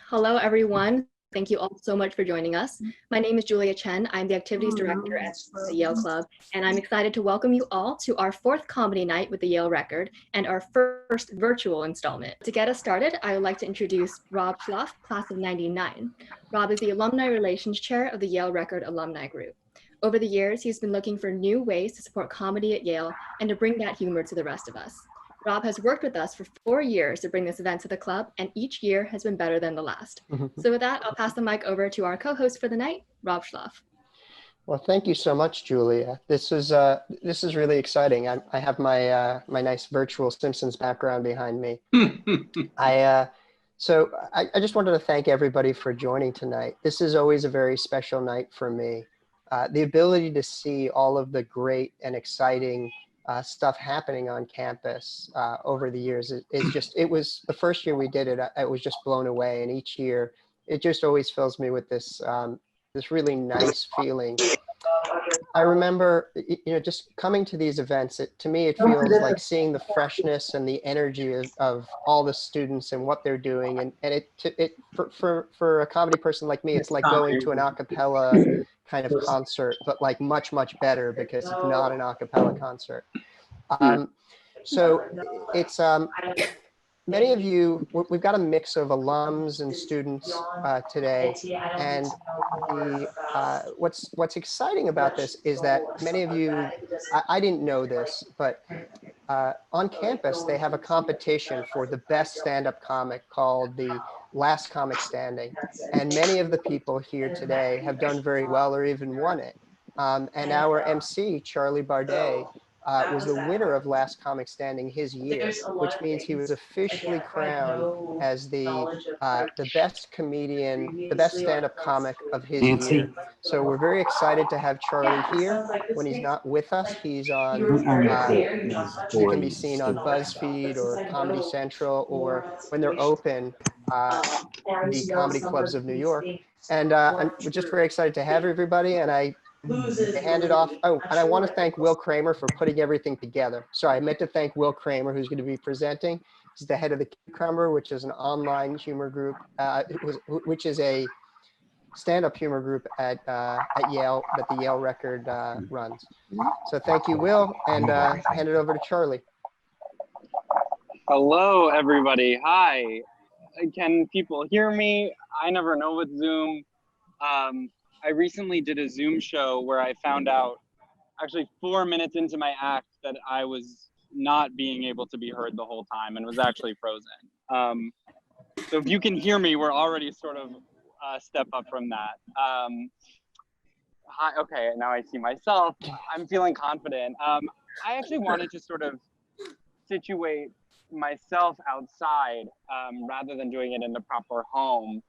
Hello, everyone. Thank you all so much for joining us. My name is Julia Chen. I'm the Activities Director at the Yale Club, and I'm excited to welcome you all to our fourth comedy night with the Yale Record and our first virtual installment. To get us started, I would like to introduce Rob Schloff, class of '99. Rob is the Alumni Relations Chair of the Yale Record Alumni Group. Over the years, he's been looking for new ways to support comedy at Yale and to bring that humor to the rest of us. Rob has worked with us for 4 years to bring this event to the club, and each year has been better than the last. So with that, I'll pass the mic over to our co-host for the night, Rob Schloff. Well, thank you so much, Julia. This is really exciting. I have my my nice virtual Simpsons background behind me. So I just wanted to thank everybody for joining tonight. This is always a very special night for me. The ability to see all of the great and exciting stuff happening on campus over the years it was the first year we did it. I was just blown away, and each year it just always fills me with this this really nice feeling. I remember, just coming to these events. To me, it feels like seeing the freshness and the energy of all the students and what they're doing, and for a comedy person like me, it's like going to an a cappella kind of concert, but like much better because it's not an a cappella concert. So it's many of you, we've got a mix of alums and students today, and what's exciting about this is that many of you, I didn't know this, but on campus they have a competition for the best stand-up comic called the Last Comic Standing, and many of the people here today have done very well or even won it. And our MC, Charlie Bardet, was the winner of Last Comic Standing his year, which means he was officially crowned as the best comedian, the best stand-up comic of his year. So we're very excited to have Charlie here. When he's not with us, he's on, he can be seen on BuzzFeed or Comedy Central, or when they're open, the comedy clubs of New York. And we're just very excited to have everybody, and I hand it off. Oh, and I want to thank Will Kramer for putting everything together. Sorry, I meant to thank Will Kramer, who's going to be presenting. He's the head of the Cucumber, which is an online humor group, which is a stand-up humor group at Yale that the Yale Record runs. So thank you, Will, and hand it over to Charlie. Hello, everybody. Hi. Can people hear me? I never know with Zoom. I recently did a Zoom show where I found out, actually 4 minutes into my act, that I was not being able to be heard the whole time and was actually frozen. So if you can hear me, we're already sort of a step up from that. Hi, okay, now I see myself. I'm feeling confident. I actually wanted to sort of situate myself outside rather than doing it in the proper home.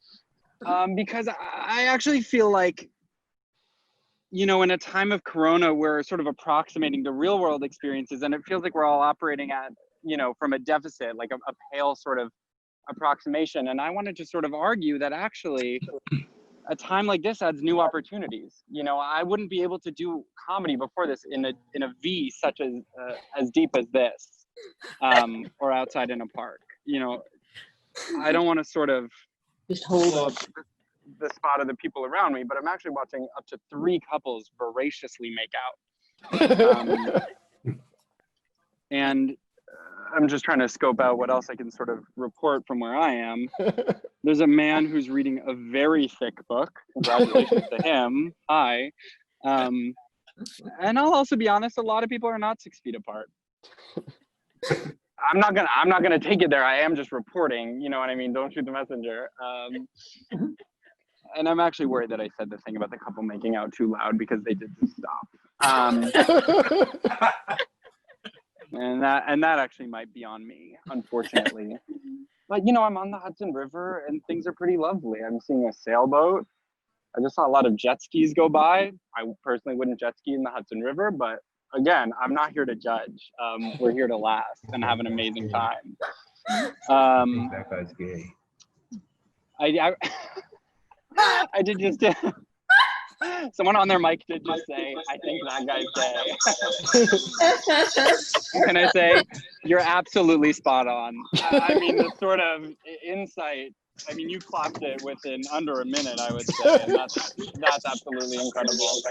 Because I actually feel like, in a time of Corona, we're sort of approximating the real world experiences, and it feels like we're all operating at, from a deficit, like a pale sort of approximation. And I wanted to sort of argue that actually a time like this adds new opportunities. I wouldn't be able to do comedy before this in a V such as deep as this, or outside in a park. I don't want to sort of just hold up the spot of the people around me, but I'm actually watching up to 3 couples voraciously make out. And I'm just trying to scope out what else I can sort of report from where I am. There's a man who's reading a very thick book. Congratulations to him. Hi. And I'll also be honest, a lot of people are not 6 feet apart. I'm not gonna take it there. I am just reporting, you know what I mean? Don't shoot the messenger. And I'm actually worried that I said the thing about the couple making out too loud because they did just stop. And that actually might be on me, unfortunately. But I'm on the Hudson River and things are pretty lovely. I'm seeing a sailboat. I just saw a lot of jet skis go by. I personally wouldn't jet ski in the Hudson River, but again, I'm not here to judge. We're here to laugh and have an amazing time. That guy's gay. I did just, someone on their mic did just say, I think that guy's gay. Can I say, you're absolutely spot on. I mean, the sort of insight I mean, you clocked it within under a minute, I would say, and that's absolutely incredible.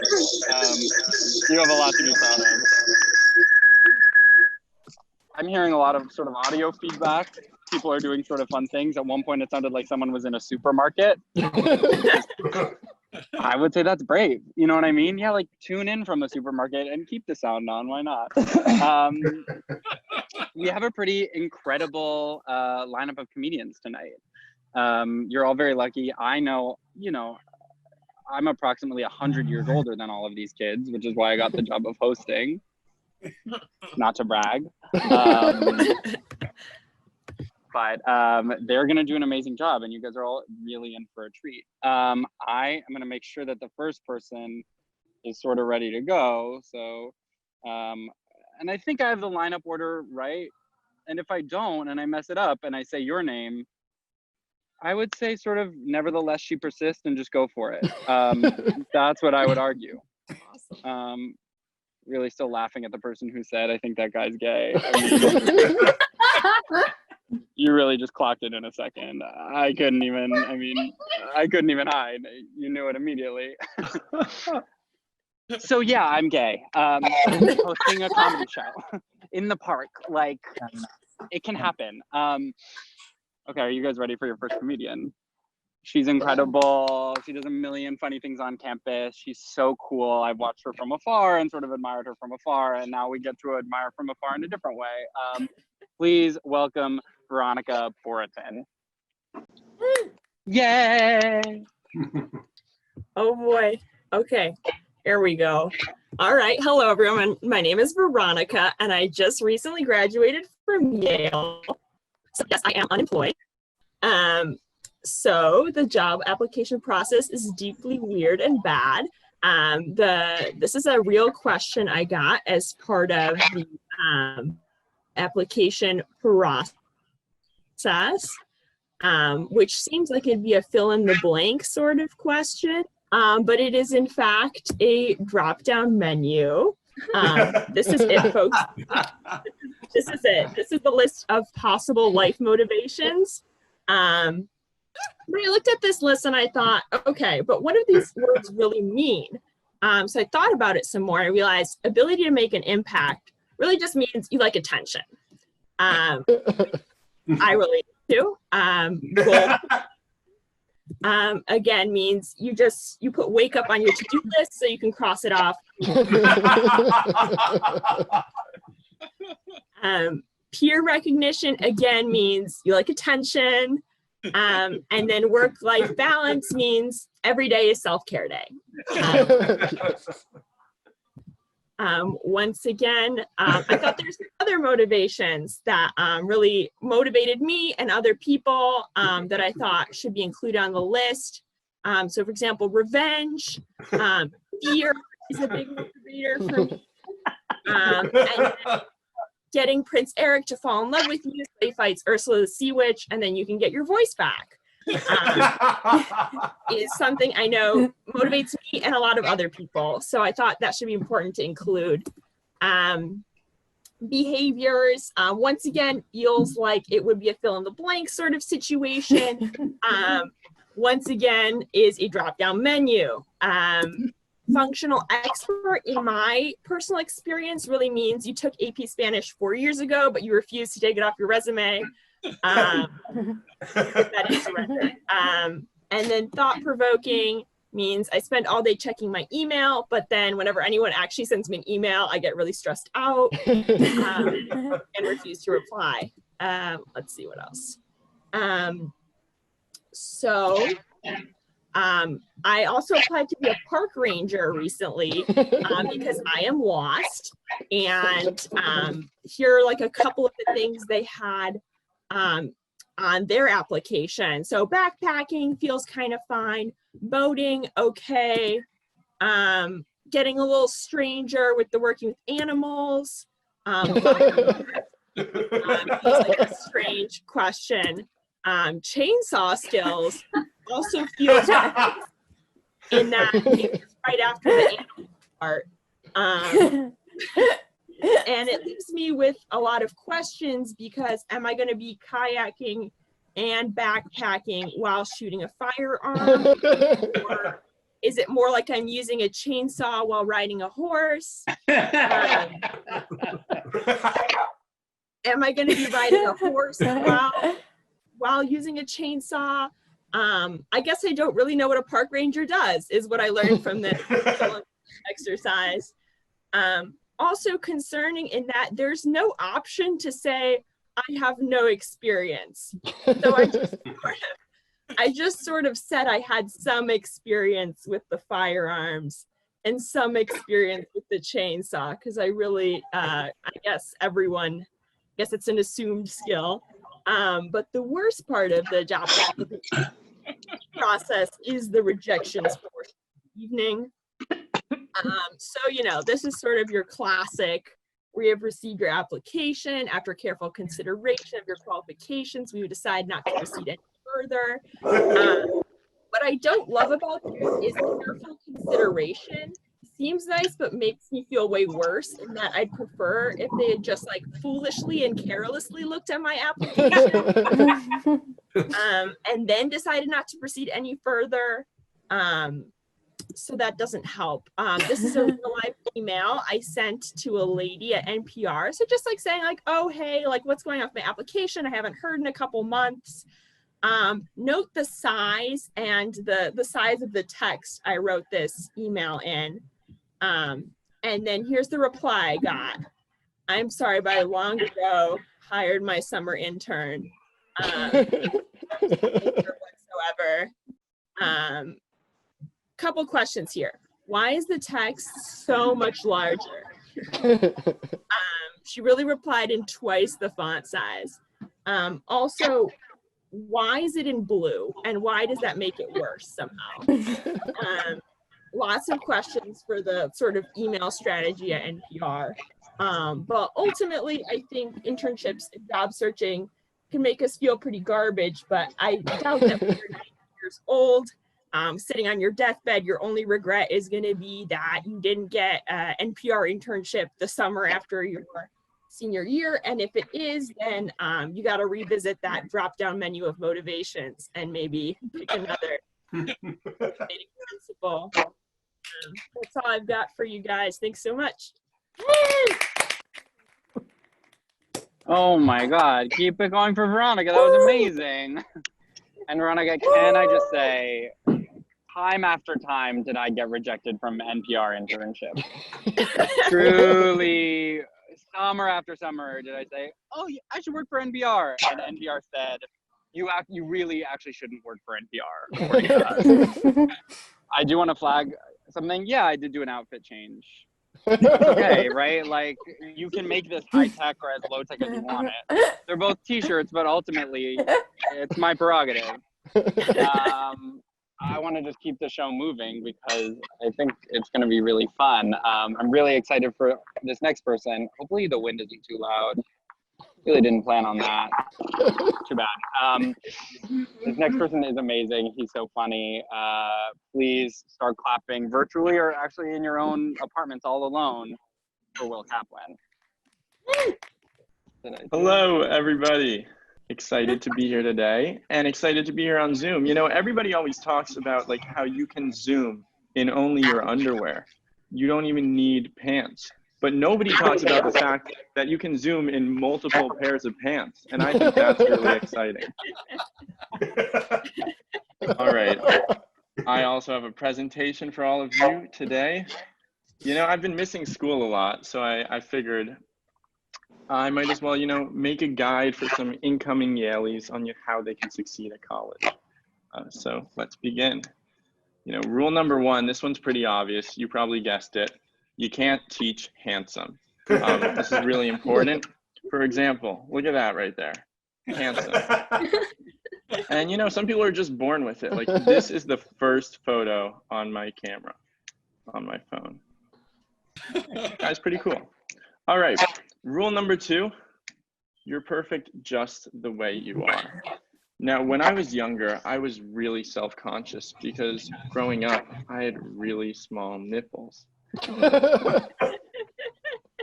You have a lot to be proud of. I'm hearing a lot of sort of audio feedback. People are doing sort of fun things. At one point, it sounded like someone was in a supermarket. I would say that's brave. You know what I mean? Yeah, like tune in from a supermarket and keep the sound on. Why not? We have a pretty incredible lineup of comedians tonight. You're all very lucky. I know, I'm approximately 100 years older than all of these kids, which is why I got the job of hosting. Not to brag. But they're going to do an amazing job, and you guys are all really in for a treat. I am going to make sure that the first person is sort of ready to go. So, and I think I have the lineup order right. And if I don't, and I mess it up, and I say your name, I would say sort of, nevertheless, she persists, and just go for it. That's what I would argue. Awesome. Really still laughing at the person who said, I think that guy's gay. You really just clocked it in a second. I couldn't even hide. You knew it immediately. So yeah, I'm gay. Hosting a comedy show in the park. Like, it can happen. Okay, are you guys ready for your first comedian? She's incredible. She does a million funny things on campus. She's so cool. I've watched her from afar and sort of admired her from afar, and now we get to admire from afar in a different way. Please welcome Veronica Borotin. Yay! Oh boy. Okay, here we go. All right. Hello, everyone. My name is Veronica, and I just recently graduated from Yale. So yes, I am unemployed. So the job application process is deeply weird and bad. This is a real question I got as part of the application process, which seems like it'd be a fill in the blank sort of question, but it is in fact a drop-down menu. This is it, folks. This is it. This is the list of possible life motivations. But I looked at this list and I thought, okay, but what do these words really mean? So I thought about it some more. I realized ability to make an impact really just means you like attention. I relate to. Goal, again, means you put wake up on your to-do list so you can cross it off. Peer recognition, again, means you like attention. And then work-life balance means every day is self-care day. Once again, I thought there's other motivations that really motivated me and other people that I thought should be included on the list. So for example, revenge, fear is a big motivator for me. And getting Prince Eric to fall in love with you, so he fights Ursula the Sea Witch, and then you can get your voice back. Is something I know motivates me and a lot of other people. So I thought that should be important to include. Behaviors, once again, feels like it would be a fill in the blank sort of situation. Once again, is a drop-down menu. Functional expert, in my personal experience, really means you took AP Spanish 4 years ago, but you refused to take it off your resume. That is surrender. And then thought-provoking means I spend all day checking my email, but then whenever anyone actually sends me an email, I get really stressed out and refuse to reply. Let's see what else. I also applied to be a park ranger recently because I am lost. And here are like a couple of the things they had on their application. So backpacking feels kind of fine. Boating, okay. Getting a little stranger with the working with animals. Feels like a strange question. Chainsaw skills also feels in that it's right after the animal part. And it leaves me with a lot of questions because am I going to be kayaking and backpacking while shooting a firearm? Or is it more like I'm using a chainsaw while riding a horse? Am I going to be riding a horse while using a chainsaw? I guess I don't really know what a park ranger does, is what I learned from this exercise. Also concerning in that there's no option to say, I have no experience. So I just sort of said I had some experience with the firearms and some experience with the chainsaw, because I really, I guess it's an assumed skill. But the worst part of the job application process is the rejections portion of the evening. So, this is sort of your classic, we have received your application. After careful consideration of your qualifications, we would decide not to proceed any further. What I don't love about this is careful consideration. Seems nice, but makes me feel way worse, in that I'd prefer if they had just like foolishly and carelessly looked at my application and then decided not to proceed any further. So that doesn't help. This is a real life email I sent to a lady at NPR. So just like saying like, oh, hey, like what's going on with my application? I haven't heard in a couple months. Note the size and the size of the text I wrote this email in. And then here's the reply I got. I'm sorry, but I long ago hired my summer intern. Whatsoever. Couple questions here. Why is the text so much larger? She really replied in twice the font size. Also, why is it in blue? And why does that make it worse somehow? Lots of questions for the sort of email strategy at NPR. But ultimately, I think internships and job searching can make us feel pretty garbage, but I doubt that when you're 19 years old, sitting on your deathbed, your only regret is going to be that you didn't get an NPR internship the summer after your senior year. And if it is, then you got to revisit that drop-down menu of motivations and maybe pick another principle. That's all I've got for you guys. Thanks so much. Oh my God, keep it going for Veronica. That was amazing. And Veronica, can I just say, time after time did I get rejected from NPR internship. Truly, summer after summer did I say, oh, I should work for NPR. And NPR said, you really actually shouldn't work for NPR, according to us. I do want to flag something. Yeah, I did do an outfit change. It's okay, right? Like, you can make this high tech or as low tech as you want it. They're both t-shirts, but ultimately, it's my prerogative. I want to just keep the show moving because I think it's going to be really fun. I'm really excited for this next person. Hopefully the wind isn't too loud. Really didn't plan on that. Too bad. This next person is amazing. He's so funny. Please start clapping virtually or actually in your own apartments all alone for Will Kaplan. Hello, everybody. Excited to be here today and excited to be here on Zoom. You know, everybody always talks about like how you can Zoom in only your underwear. You don't even need pants. But nobody talks about the fact that you can Zoom in multiple pairs of pants. And I think that's really exciting. All right. I also have a presentation for all of you today. You know, I've been missing school a lot, so I figured I might as well, you know, make a guide for some incoming Yaleys on how they can succeed at college. So let's begin. You know, rule number one, this one's pretty obvious. You probably guessed it. You can't teach handsome. This is really important. For example, look at that right there, handsome. And you know, some people are just born with it. Like this is the first photo on my camera, on my phone. That's pretty cool. All right, rule number two, you're perfect just the way you are. Now, when I was younger, I was really self-conscious because growing up, I had really small nipples.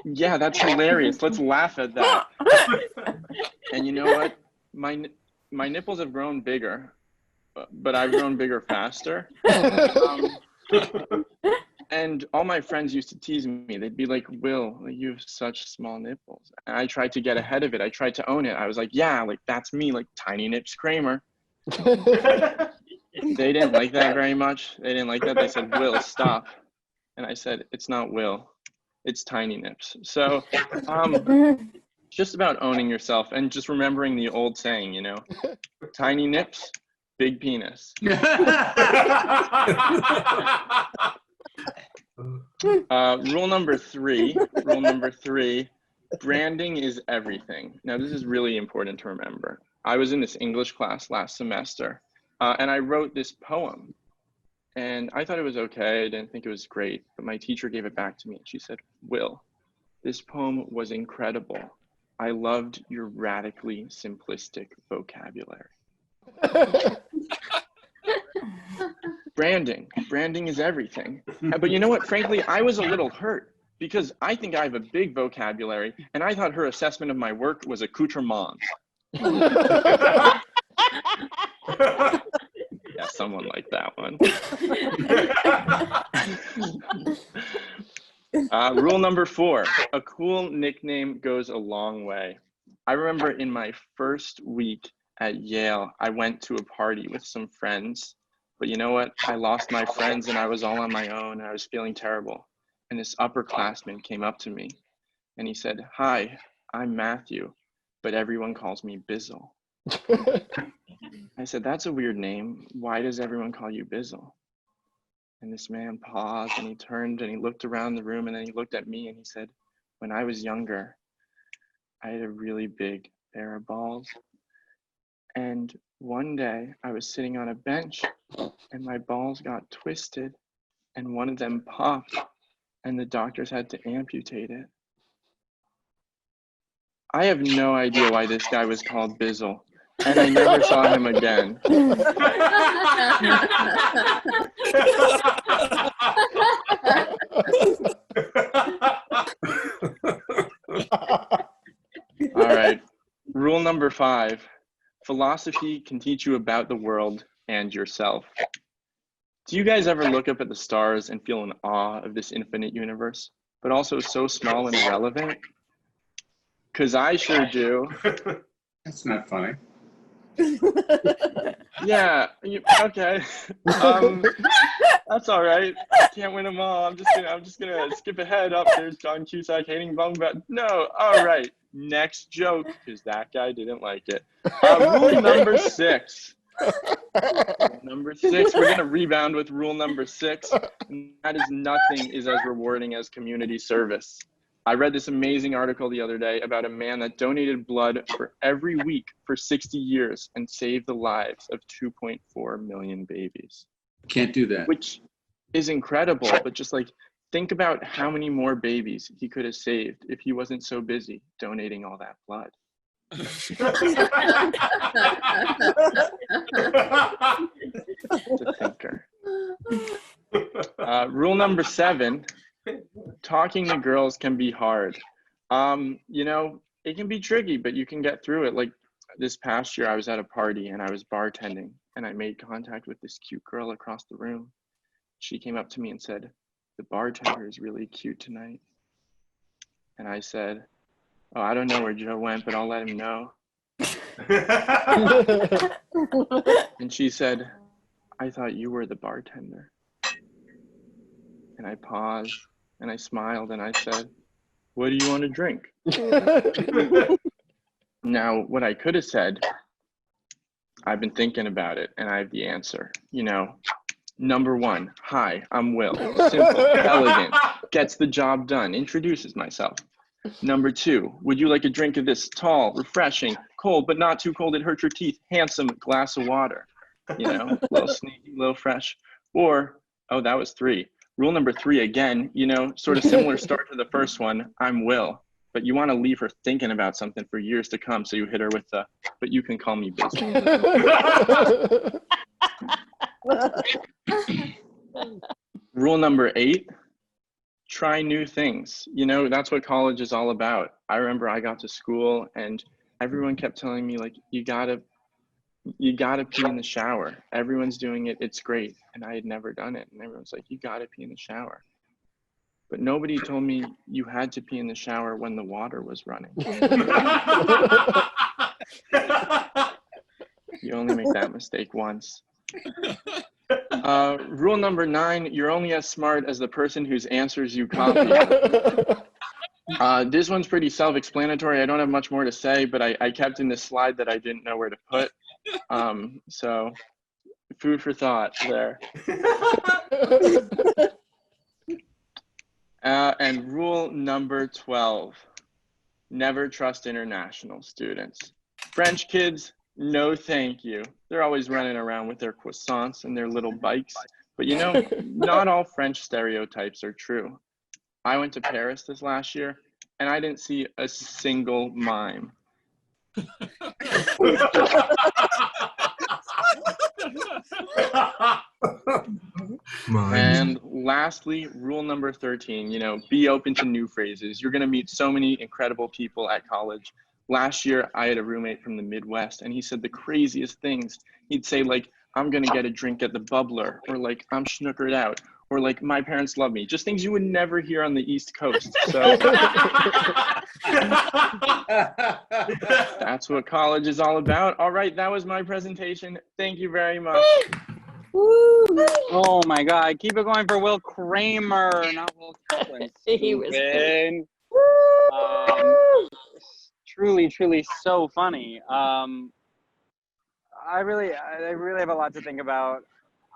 Yeah, that's hilarious. Let's laugh at that. And you know what? my nipples have grown bigger, but I've grown bigger faster. And all my friends used to tease me. They'd be like, Will, like, you have such small nipples. And I tried to get ahead of it. I tried to own it. I was like, yeah, like that's me, like Tiny Nips Kramer. They didn't like that very much. They didn't like that. They said, Will, stop. And I said, it's not Will, it's Tiny Nips. So just about owning yourself and just remembering the old saying, you know, tiny nips, big penis. Rule number three, branding is everything. Now, this is really important to remember. I was in this English class last semester, and I wrote this poem. And I thought it was okay. I didn't think it was great, but my teacher gave it back to me. And she said, Will, this poem was incredible. I loved your radically simplistic vocabulary. Branding is everything. But you know what? Frankly, I was a little hurt because I think I have a big vocabulary, and I thought her assessment of my work was accoutrement. Yeah, someone liked that one. Rule number 4, a cool nickname goes a long way. I remember in my first week at Yale, I went to a party with some friends, but you know what? I lost my friends and I was all on my own and I was feeling terrible. And this upperclassman came up to me and he said, "Hi, I'm Matthew, but everyone calls me Bizzle." I said, "That's a weird name. Why does everyone call you Bizzle?" And this man paused and he turned and he looked around the room and then he looked at me and he said, "When I was younger, I had a really big pair of balls. And one day I was sitting on a bench and my balls got twisted and one of them popped and the doctors had to amputate it." I have no idea why this guy was called Bizzle, and I never saw him again. All right, rule number 5, philosophy can teach you about the world and yourself. Do you guys ever look up at the stars and feel in awe of this infinite universe, but also so small and irrelevant? Because I sure do. That's not funny. Yeah, okay. That's all right. Can't win them all. I'm just gonna skip ahead. Up there's John Cusack hating bong, but no. All right, next joke, because that guy didn't like it. Rule number 6. Number 6. We're gonna rebound with rule number 6. And that is nothing is as rewarding as community service. I read this amazing article the other day about a man that donated blood for every week for 60 years and saved the lives of 2.4 million babies. Can't do that. Which is incredible, but just like think about how many more babies he could have saved if he wasn't so busy donating all that blood. It's a thinker. Rule number 7. Talking to girls can be hard. You know, it can be tricky, but you can get through it. Like this past year, I was at a party and I was bartending and I made contact with this cute girl across the room. She came up to me and said, "The bartender is really cute tonight." And I said, "Oh, I don't know where Joe went, but I'll let him know." And she said, "I thought you were the bartender." And I paused and I smiled and I said, "What do you want to drink?" Now, what I could have said, I've been thinking about it and I have the answer. You know, number 1, "Hi, I'm Will." Simple, elegant, gets the job done, introduces myself. Number 2, "Would you like a drink of this tall, refreshing, cold, but not too cold it hurts your teeth, handsome glass of water?" You know, a little sneaky, a little fresh. Or, oh, that was 3. Rule number 3, again, you know, sort of similar start to the first one, "I'm Will." But you want to leave her thinking about something for years to come, so you hit her with the, "But you can call me Busy." Rule number 8, try new things. You know, that's what college is all about. I remember I got to school and everyone kept telling me, like, you gotta you gotta pee in the shower. Everyone's doing it. It's great. And I had never done it. And everyone's like, you gotta pee in the shower. But nobody told me you had to pee in the shower when the water was running. You only make that mistake once. Rule number 9, you're only as smart as the person whose answers you copy. This one's pretty self-explanatory. I don't have much more to say, but I kept in this slide that I didn't know where to put. So food for thought there. And rule number 12, never trust international students. French kids, no thank you. They're always running around with their croissants and their little bikes. But you know, not all French stereotypes are true. I went to Paris this last year and I didn't see a single mime. And lastly, rule number 13, you know, be open to new phrases. You're gonna meet so many incredible people at college. Last year, I had a roommate from the Midwest and he said the craziest things. He'd say like, I'm gonna get a drink at the Bubbler, or like, I'm snookered out, or like, my parents love me. Just things you would never hear on the East Coast. So that's what college is all about. All right, that was my presentation. Thank you very much. Oh my God, keep it going for Will Kramer, not Will Kaplan. He was Stupid. Truly, truly so funny. I really have a lot to think about.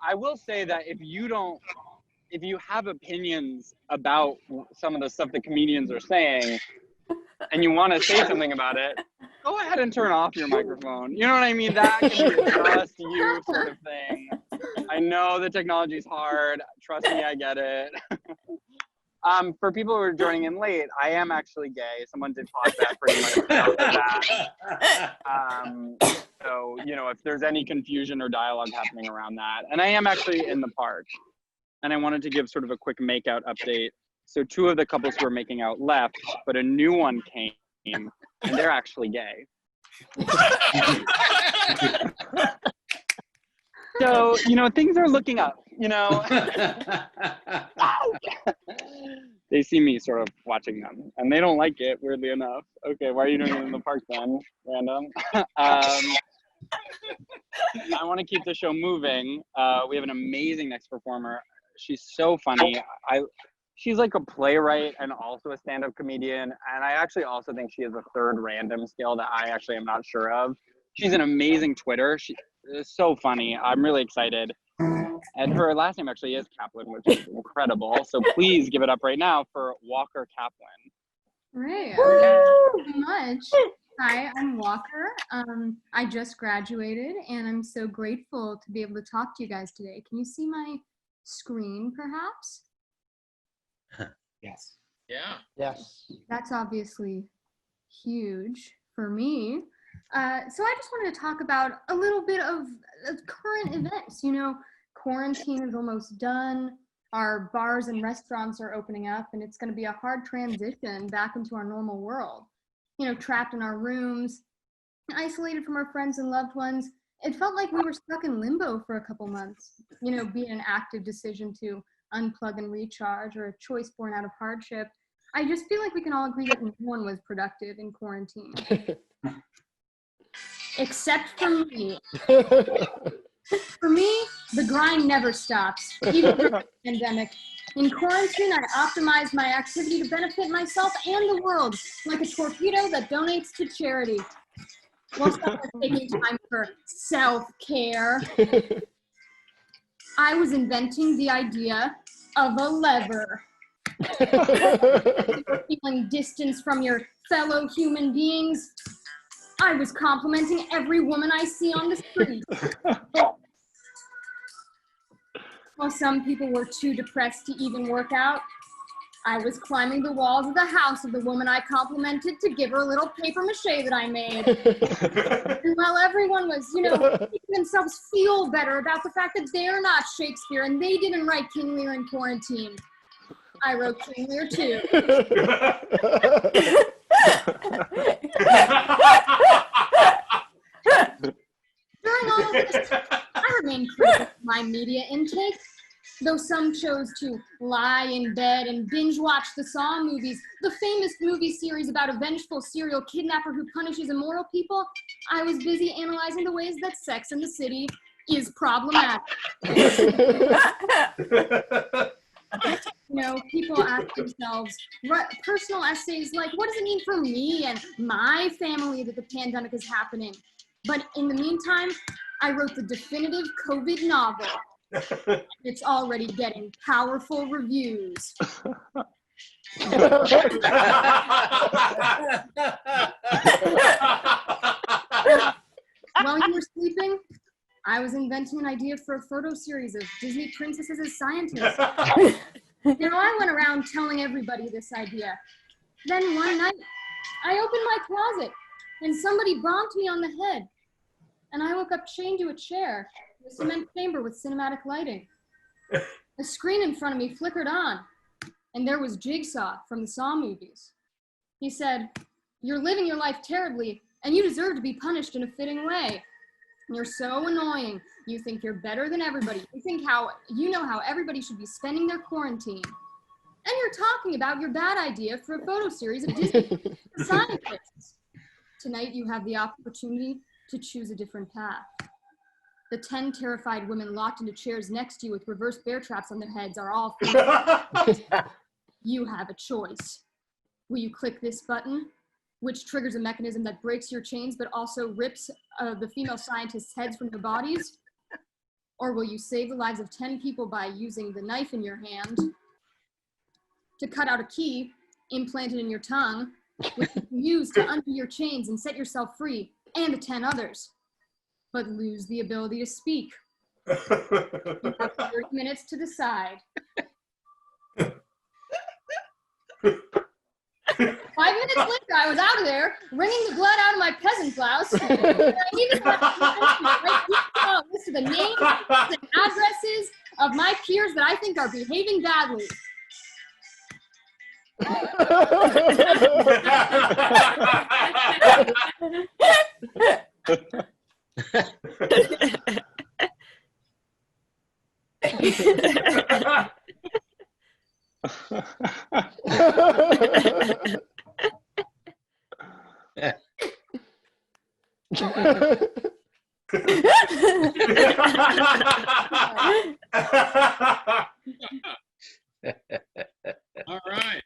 I will say that if you have opinions about some of the stuff that comedians are saying, and you want to say something about it, go ahead and turn off your microphone. You know what I mean? That can be a just you sort of thing. I know the technology's hard. Trust me, I get it. For people who are joining in late, I am actually gay. Someone did pause that pretty much about that. So, you know, if there's any confusion or dialogue happening around that. And I am actually in the park. And I wanted to give sort of a quick makeout update. So 2 of the couples who were making out left, but a new one came, and they're actually gay. So, you know, things are looking up, you know. They see me sort of watching them, and they don't like it, weirdly enough. Okay, why are you doing it in the park then, random? I want to keep the show moving. We have an amazing next performer. She's so funny. She's like a playwright and also a stand-up comedian, and I actually also think she has a third random skill that I actually am not sure of. She's an amazing Twitter. She is so funny. I'm really excited. And her last name actually is Kaplan, which is incredible. So please give it up right now for Walker Kaplan. Great. Thank you so much. Hi, I'm Walker. I just graduated, and I'm so grateful to be able to talk to you guys today. Can you see my screen, perhaps? Yes. Yeah. Yes. That's obviously huge for me. So I just wanted to talk about a little bit of current events. You know, quarantine is almost done. Our bars and restaurants are opening up, and it's going to be a hard transition back into our normal world. You know, trapped in our rooms, isolated from our friends and loved ones. It felt like we were stuck in limbo for a couple months. You know, be it an active decision to unplug and recharge, or a choice born out of hardship. I just feel like we can all agree that no one was productive in quarantine. Except for me. For me, the grind never stops, even during the pandemic. In quarantine, I optimize my activity to benefit myself and the world, like a torpedo that donates to charity. While taking time for self-care, I was inventing the idea of a lever. Feeling distance from your fellow human beings, I was complimenting every woman I see on the street. While some people were too depressed to even work out, I was climbing the walls of the house of the woman I complimented to give her a little paper mache that I made. And while everyone was, you know, making themselves feel better about the fact that they're not Shakespeare and they didn't write King Lear in quarantine, I wrote King Lear too. During know this? I remain critical of my media intake. Though some chose to lie in bed and binge watch the Saw movies, the famous movie series about a vengeful serial kidnapper who punishes immoral people, I was busy analyzing the ways that Sex and the City is problematic. You know, people ask themselves personal essays like, what does it mean for me and my family that the pandemic is happening? But in the meantime, I wrote the definitive COVID novel. It's already getting powerful reviews. While you were sleeping, I was inventing an idea for a photo series of Disney princesses as scientists. You know, I went around telling everybody this idea. Then one night, I opened my closet and somebody bonked me on the head. And I woke up chained to a chair in a cement chamber with cinematic lighting. The screen in front of me flickered on, and there was Jigsaw from the Saw movies. He said, "You're living your life terribly, and you deserve to be punished in a fitting way. You're so annoying. You think you're better than everybody. You know how everybody should be spending their quarantine. And you're talking about your bad idea for a photo series of Disney scientists. Tonight you have the opportunity to choose a different path. The 10 terrified women locked into chairs next to you with reverse bear traps on their heads are all You have a choice. Will you click this button, which triggers a mechanism that breaks your chains but also rips the female scientists' heads from their bodies? Or will you save the lives of 10 people by using the knife in your hand to cut out a key implanted in your tongue, which you can use to undo your chains and set yourself free and the 10 others, but lose the ability to speak? You have 30 minutes to decide." 5 minutes later, I was out of there, wringing the blood out of my peasant blouse. And I even had a list of the names and addresses of my peers that I think are behaving badly. All right.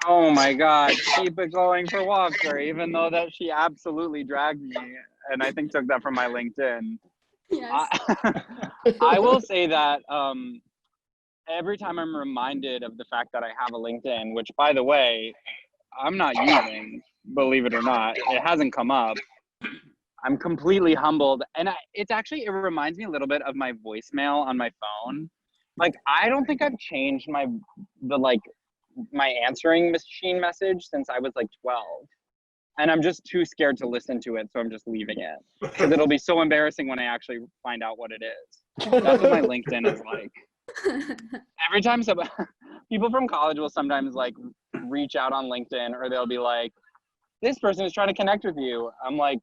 Oh my God, keep it going for Walker, even though that she absolutely dragged me, and I think took that from my LinkedIn. Yes. I will say that every time I'm reminded of the fact that I have a LinkedIn, which by the way, I'm not using, believe it or not, it hasn't come up. I'm completely humbled. And it reminds me a little bit of my voicemail on my phone. Like, I don't think I've changed my answering machine message since I was like 12. And I'm just too scared to listen to it, so I'm just leaving it. Because it'll be so embarrassing when I actually find out what it is. That's what my LinkedIn is like. Every time people from college will sometimes like reach out on LinkedIn, or they'll be like, "This person is trying to connect with you." I'm like,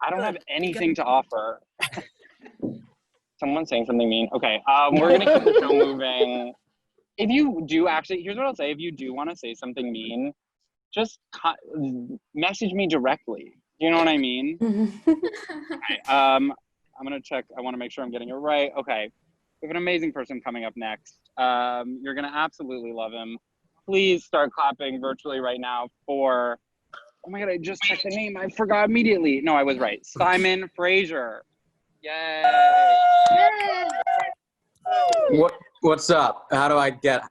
I don't have anything to offer. Someone's saying something mean. Okay, we're gonna keep the show moving. If you do here's what I'll say. If you do want to say something mean, just message me directly. You know what I mean? Okay, I'm gonna check. I want to make sure I'm getting it right. Okay, we have an amazing person coming up next. You're gonna absolutely love him. Please start clapping virtually right now for, oh my God, I just checked the name. I forgot immediately. No, I was right. Simon Fraser. Yay. Yay. What's up? How do I get,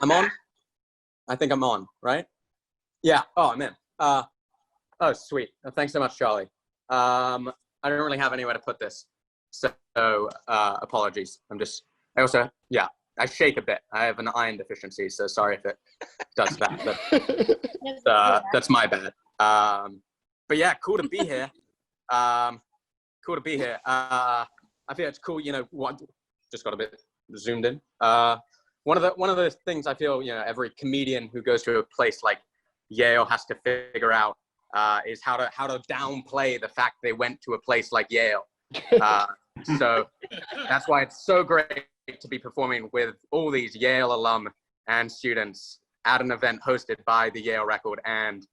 I'm on? I think I'm on, right? Yeah. Oh, I'm in. Oh, sweet. Thanks so much, Charlie. I don't really have anywhere to put this. So apologies. I shake a bit. I have an iron deficiency, so sorry if it does that. But that's my bad. But yeah, cool to be here. I feel it's cool. Just got a bit zoomed in. One of the things I feel, every comedian who goes to a place like Yale has to figure out is how to downplay the fact they went to a place like Yale. So that's why it's so great to be performing with all these Yale alum and students at an event hosted by the Yale Record and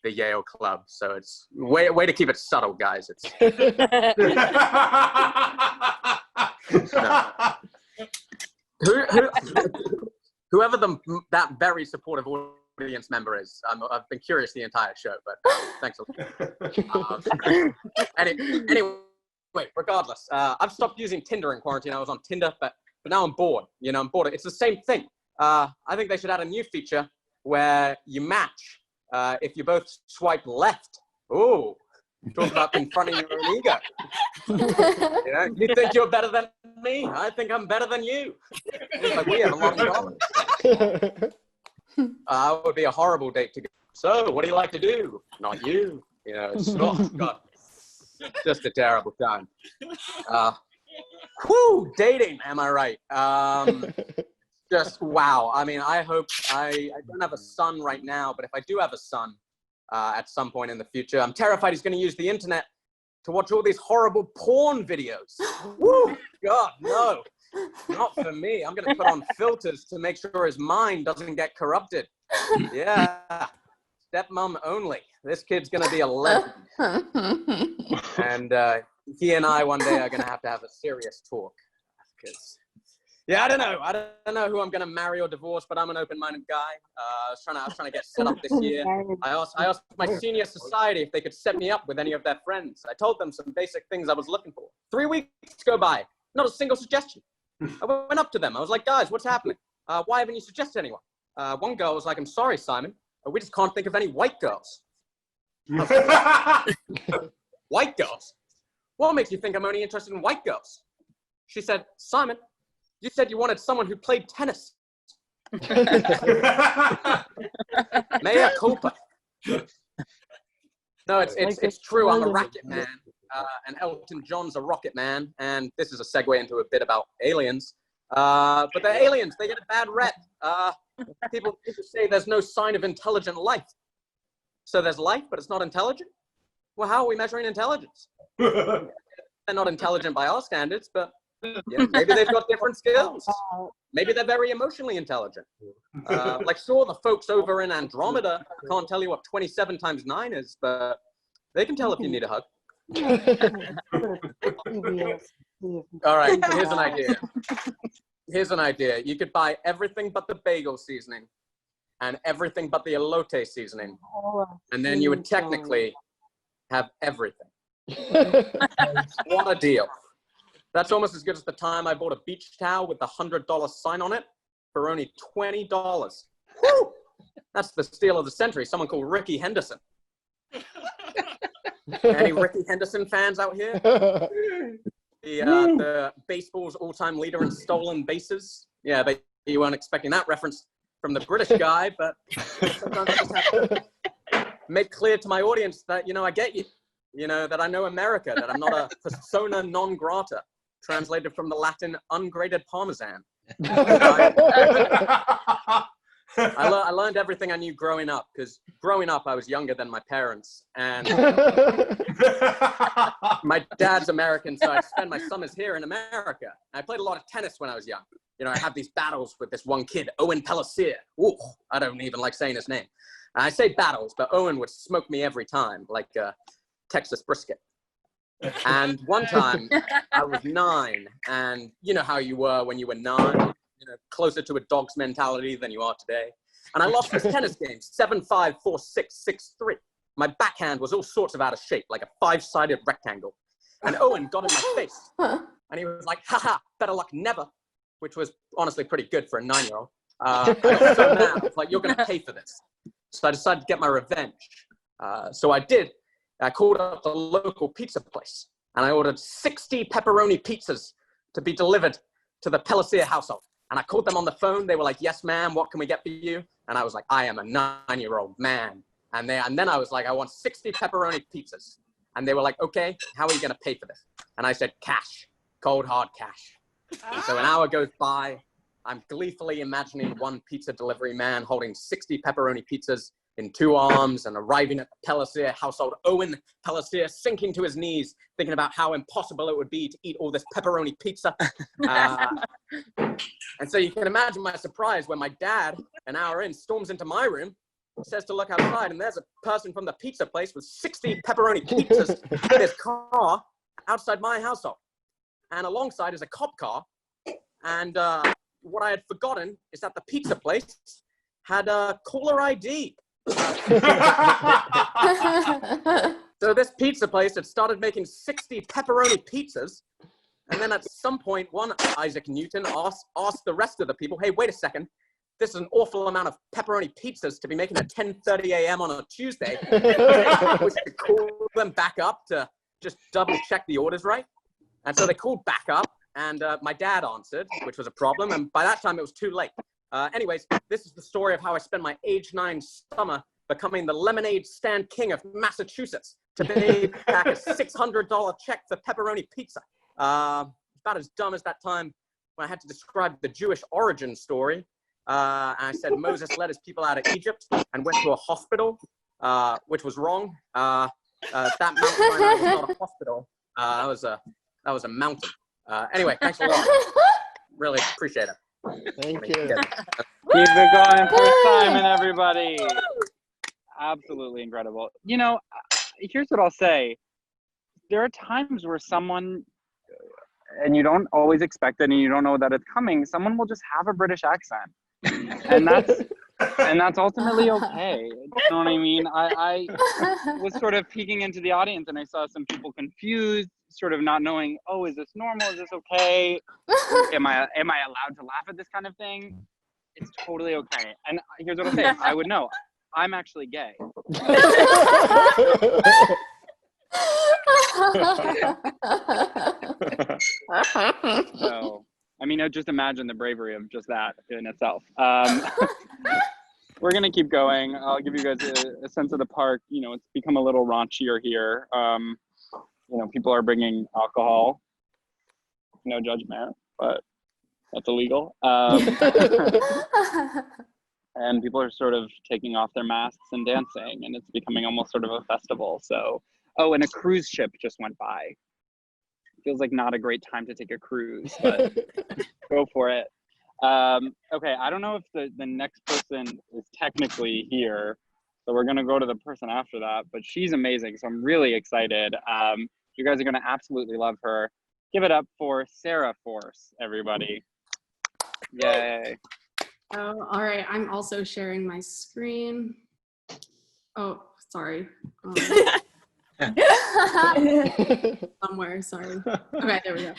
the Yale Club. So it's way to keep it subtle, guys. It's whoever that very supportive audience member is. I've been curious the entire show, but thanks a lot. Anyway, regardless, I've stopped using Tinder in quarantine. I was on Tinder, but now I'm bored. I'm bored. It's the same thing. I think they should add a new feature where you match if you both swipe left. Ooh, talk about confronting your own ego. You think you're better than me? I think I'm better than you. It's like we have a lot in common. It would be a horrible date to go. So, what do you like to do? Not you. It's God, just a terrible time. Dating. Am I right? Just wow. I mean, I hope I don't have a son right now, but if I do have a son at some point in the future, I'm terrified he's going to use the internet to watch all these horrible porn videos. Woo! God, no, not for me. I'm going to put on filters to make sure his mind doesn't get corrupted. Yeah, stepmom only. This kid's going to be a legend. And he and I one day are going to have a serious talk. Because, yeah, I don't know who I'm going to marry or divorce, but I'm an open-minded guy. I was trying to get set up this year. I asked my senior society if they could set me up with any of their friends. I told them some basic things I was looking for. 3 weeks go by, not a single suggestion. I went up to them. I was like, guys, what's happening? Why haven't you suggested anyone? One girl was like, I'm sorry, Simon. We just can't think of any white girls. White girls? What makes you think I'm only interested in white girls? She said, Simon, you said you wanted someone who played tennis. Mea culpa. No, it's true. I'm a racket man, and Elton John's a rocket man. And this is a segue into a bit about aliens. But the aliens, they get a bad rep. People say there's no sign of intelligent life. So there's life, but it's not intelligent? Well, how are we measuring intelligence? They're not intelligent by our standards, but yeah, maybe they've got different skills. Maybe they're very emotionally intelligent. Sure, the folks over in Andromeda can't tell you what 27 times 9 is, but they can tell if you need a hug. All right, here's an idea. You could buy everything but the bagel seasoning and everything but the elote seasoning, and then you would technically have everything. What a deal. That's almost as good as the time I bought a beach towel with the $100 sign on it for only $20. Woo! That's the steal of the century. Someone called Ricky Henderson. Any Ricky Henderson fans out here? The baseball's all-time leader in stolen bases. Yeah, but you weren't expecting that reference from the British guy, but sometimes I just have to make clear to my audience that, I get you. That I know America, that I'm not a persona non grata, translated from the Latin ungrated Parmesan. I learned everything I knew growing up, because growing up I was younger than my parents, and my dad's American, so I spend my summers here in America. I played a lot of tennis when I was young. I have these battles with this one kid, Owen Pellissier. Ooh, I don't even like saying his name. I say battles, but Owen would smoke me every time, like Texas brisket. And one time I was 9, and you know how you were when you were 9, closer to a dog's mentality than you are today. And I lost this tennis game, 7-5, 4-6, 6-3. My backhand was all sorts of out of shape, like a 5-sided rectangle. And Owen got in my face, and he was like, haha, better luck never, which was honestly pretty good for a 9-year-old. I got so mad, I was like, you're gonna pay for this. So I decided to get my revenge. So I did. I called up the local pizza place, and I ordered 60 pepperoni pizzas to be delivered to the Pellissier household. And I called them on the phone. They were like, yes, ma'am, what can we get for you? And I was like, I am a 9-year-old man. And then I was like, I want 60 pepperoni pizzas. And they were like, okay, how are you going to pay for this? And I said, cash, cold, hard cash. And so an hour goes by. I'm gleefully imagining one pizza delivery man holding 60 pepperoni pizzas in 2 arms and arriving at the Pellisier household. Owen Pellisier sinking to his knees, thinking about how impossible it would be to eat all this pepperoni pizza. And so you can imagine my surprise when my dad, an hour in, storms into my room, says to look outside, and there's a person from the pizza place with 60 pepperoni pizzas in his car outside my household. And alongside is a cop car. And what I had forgotten is that the pizza place had a caller ID. So this pizza place had started making 60 pepperoni pizzas. And then at some point, one Isaac Newton asked the rest of the people, hey, wait a second. This is an awful amount of pepperoni pizzas to be making at 10:30 a.m. on a Tuesday. We should call them back up to just double check the orders right. And so they called back up, and my dad answered, which was a problem. And by that time, it was too late. Anyways, this is the story of how I spent my age 9 summer becoming the lemonade stand king of Massachusetts to pay back a $600 check for pepperoni pizza. About as dumb as that time when I had to describe the Jewish origin story. And I said Moses led his people out of Egypt and went to a hospital, which was wrong. That Mount Sinai was not a hospital. That was a mountain. Anyway, thanks a lot. Really appreciate it. Thank you. Keep it going for Simon, everybody. Absolutely incredible. You know, here's what I'll say. There are times where someone, and you don't always expect it and you don't know that it's coming, someone will just have a British accent. And that's ultimately okay. You know what I mean? I was sort of peeking into the audience and I saw some people confused, sort of not knowing, oh, is this normal? Is this okay? Am I allowed to laugh at this kind of thing? It's totally okay. And here's what I'll say. I would know. I'm actually gay. So, I mean, just imagine the bravery of just that in itself. We're gonna keep going. I'll give you guys a sense of the park. You know, it's become a little raunchier here. You know, people are bringing alcohol. No judgment, but that's illegal. And people are sort of taking off their masks and dancing, and it's becoming almost sort of a festival. So, oh, and a cruise ship just went by. Feels like not a great time to take a cruise, but go for it. Okay, I don't know if the next person is technically here, so we're gonna go to the person after that, but she's amazing, so I'm really excited. You guys are gonna absolutely love her. Give it up for Sarah Force, everybody. Yay. Oh, all right, I'm also sharing my screen. Oh, sorry. Somewhere, sorry. Okay, there we go.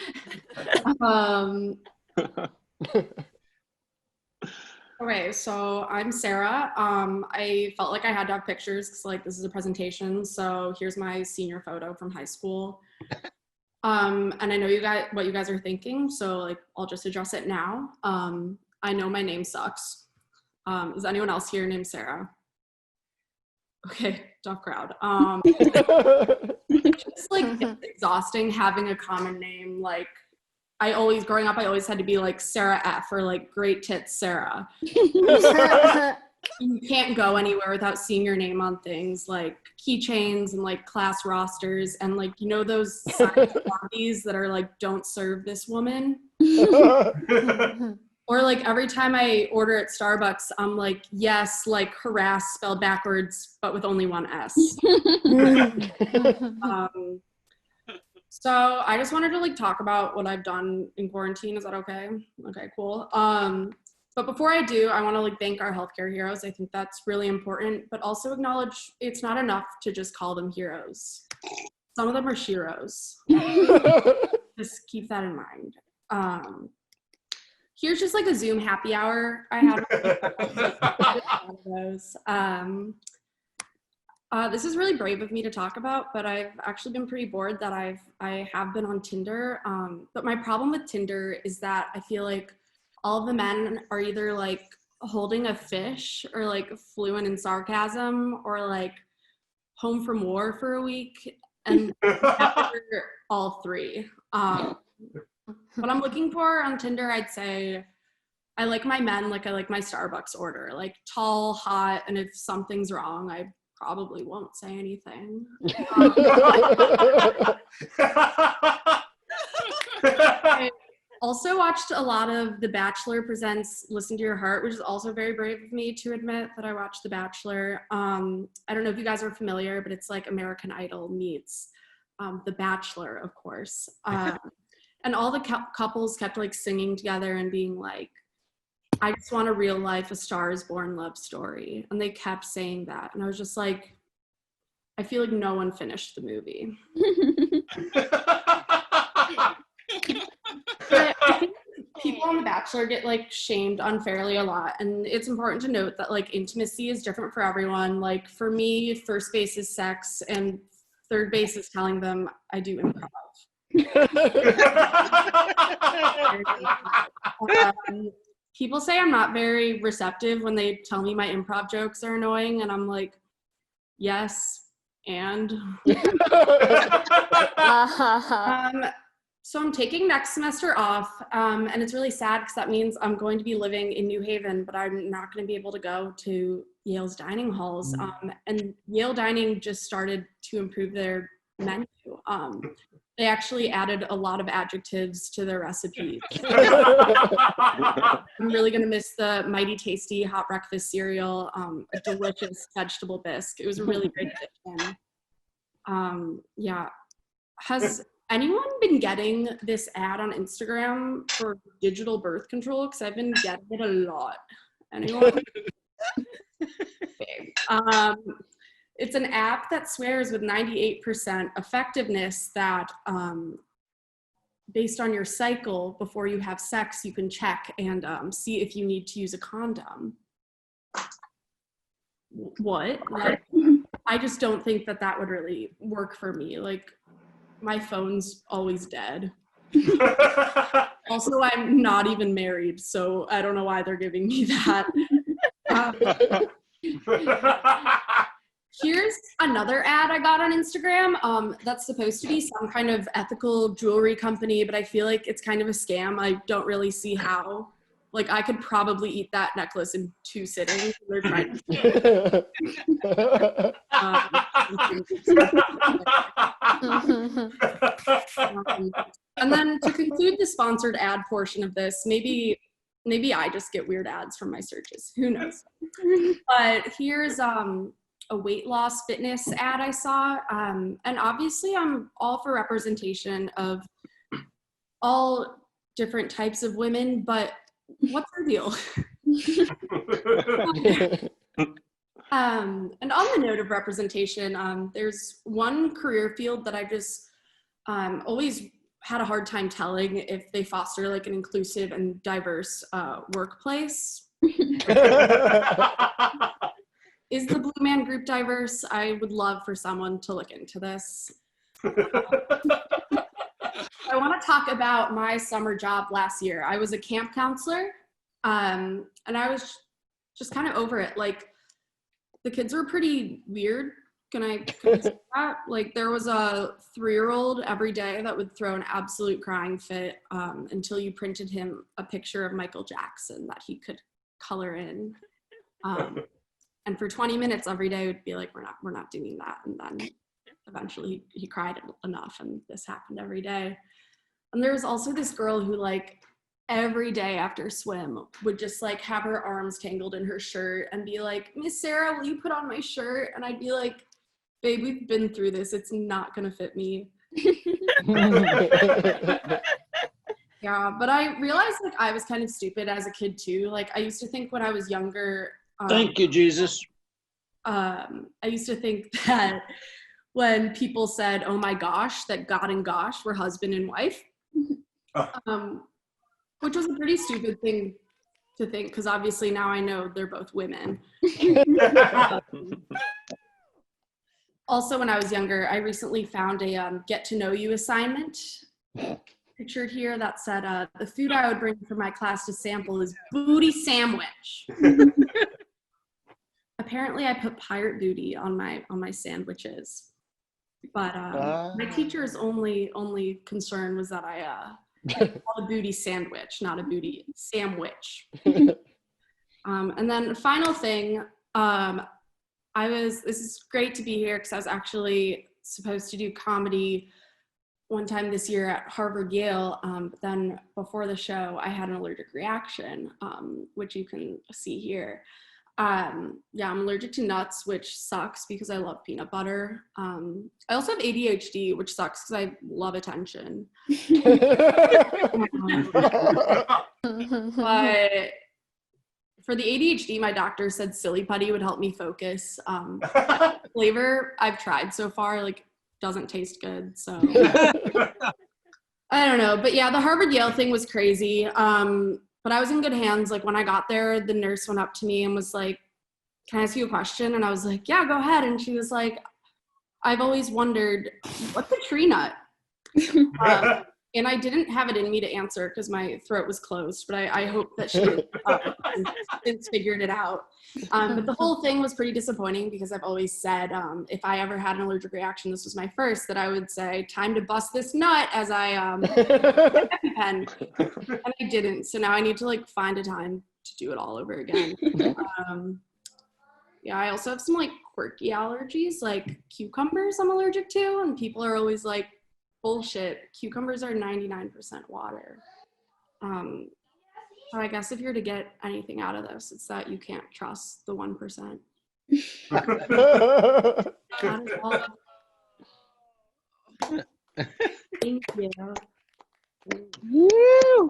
Okay, so I'm Sarah. I felt like I had to have pictures because like this is a presentation. So here's my senior photo from high school. And I know what you guys are thinking, so like I'll just address it now. I know my name sucks. Is anyone else here named Sarah? Okay, tough crowd. It's like it's exhausting having a common name. Like growing up, I always had to be like Sarah F or like Great Tits Sarah. You can't go anywhere without seeing your name on things like keychains and like class rosters and like, you know, those signs that are like, don't serve this woman. Or like every time I order at Starbucks, I'm like, yes, like harass spelled backwards, but with only one S. So I just wanted to like talk about what I've done in quarantine. Is that okay? Okay, cool. But before I do, I want to like thank our healthcare heroes. I think that's really important, but also acknowledge it's not enough to just call them heroes. Some of them are sheroes. Just keep that in mind. Here's just like a Zoom happy hour I had. Those. This is really brave of me to talk about, but I've actually been pretty bored that I have been on Tinder. But my problem with Tinder is that I feel like all of the men are either like holding a fish or like fluent in sarcasm or like home from war for a week, and after all three. What I'm looking for on Tinder, I'd say I like my men like I like my Starbucks order, like tall, hot, and if something's wrong, I probably won't say anything. I also watched a lot of The Bachelor presents Listen to Your Heart, which is also very brave of me to admit that I watched The Bachelor. I don't know if you guys are familiar, but it's like American Idol meets The Bachelor, of course. And all the couples kept like singing together and being like, I just want a real life, A Star is Born love story. And they kept saying that. And I was just like, I feel like no one finished the movie. But I think people on The Bachelor get like shamed unfairly a lot. And it's important to note that like intimacy is different for everyone. Like for me, first base is sex and third base is telling them I do improv. People say I'm not very receptive when they tell me my improv jokes are annoying, and I'm like, yes, and so I'm taking next semester off, and it's really sad because that means I'm going to be living in New Haven, but I'm not going to be able to go to Yale's dining halls. And Yale Dining just started to improve their menu. They actually added a lot of adjectives to their recipes. I'm really gonna miss the mighty tasty hot breakfast cereal, a delicious vegetable bisque. It was a really great addition. Yeah. Has anyone been getting this ad on Instagram for digital birth control? Because I've been getting it a lot. Anyone? Okay. It's an app that swears with 98% effectiveness that based on your cycle before you have sex, you can check and see if you need to use a condom. What? Like, I just don't think that that would really work for me. Like, my phone's always dead. Also, I'm not even married, so I don't know why they're giving me that. Here's another ad I got on Instagram that's supposed to be some kind of ethical jewelry company, but I feel like it's kind of a scam. I don't really see how. Like, I could probably eat that necklace in 2 sittings. They're trying to and then to conclude the sponsored ad portion of this, maybe I just get weird ads from my searches. Who knows? But here's a weight loss fitness ad I saw. And obviously I'm all for representation of all different types of women, but what's their deal? And on the note of representation, there's one career field that I just always had a hard time telling if they foster like an inclusive and diverse workplace. Is the Blue Man Group diverse? I would love for someone to look into this. I want to talk about my summer job last year. I was a camp counselor, and I was just kind of over it. Like, the kids were pretty weird. Can I say that? Like, there was a 3-year-old every day that would throw an absolute crying fit until you printed him a picture of Michael Jackson that he could color in. And for 20 minutes every day, would be like, we're not doing that. And then eventually he cried enough, and this happened every day. And there was also this girl who, like, every day after swim would just like have her arms tangled in her shirt and be like, Miss Sarah, will you put on my shirt? And I'd be like, babe, we've been through this. It's not gonna fit me. Yeah, but I realized like I was kind of stupid as a kid too. Like, I used to think when I was younger. Thank you, Jesus. I used to think that when people said, oh my gosh, that God and gosh were husband and wife. Which was a pretty stupid thing to think, because obviously now I know they're both women. Also, when I was younger, I recently found a get to know you assignment pictured here that said, the food I would bring for my class to sample is booty sandwich. Apparently I put pirate booty on my sandwiches, but my teacher's only concern was that I called a booty sandwich, not a booty sandwich. And then the final thing, this is great to be here because I was actually supposed to do comedy one time this year at Harvard Yale, but then before the show, I had an allergic reaction, which you can see here. I'm allergic to nuts, which sucks because I love peanut butter. I also have ADHD, which sucks because I love attention. But for the ADHD, my doctor said silly putty would help me focus. Flavor I've tried so far, like, doesn't taste good, so I don't know. But yeah, the Harvard Yale thing was crazy. But I was in good hands. Like, when I got there, the nurse went up to me and was like, "Can I ask you a question?" And I was like, "Yeah, go ahead." And she was like, "I've always wondered, what's a tree nut?" And I didn't have it in me to answer because my throat was closed, but I hope that she since figured it out. But the whole thing was pretty disappointing because I've always said if I ever had an allergic reaction, this was my first, that I would say, "Time to bust this nut," as I pen, and I didn't. So now I need to like find a time to do it all over again. Yeah, I also have some like quirky allergies, like cucumbers I'm allergic to, and people are always like, "Bullshit, cucumbers are 99% water." So I guess if you're to get anything out of this, it's that you can't trust the 1%. That is all. Thank you. Woo!